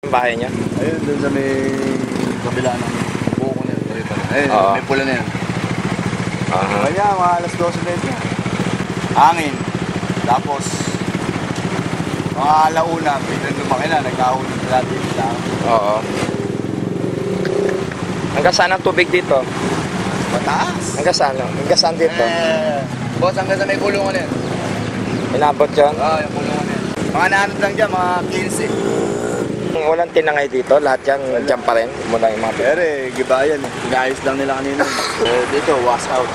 Ang bahay niya? Ayun, dun sa may kabila ng buko na yun. Ayun, may pula na yun. Kanya, mga alas 12 na yun. Hangin. Tapos, mga alauna, biglang lumaki na, nagkahulog na natin lang. Oo. Hanggang saan ang tubig dito? Mataas. Hanggang saan? Hanggang saan dito? Boss, hanggang sa may kulungan na yun. Inabot yun? Oo, yung kulungan na yun. Mga naanod lang dyan, mga 15. Walang tinangay dito? Lahat yan, dyan pa rin? Muna yung mga Pero gibayan. Inayos lang nila kanina. Dito, wash out.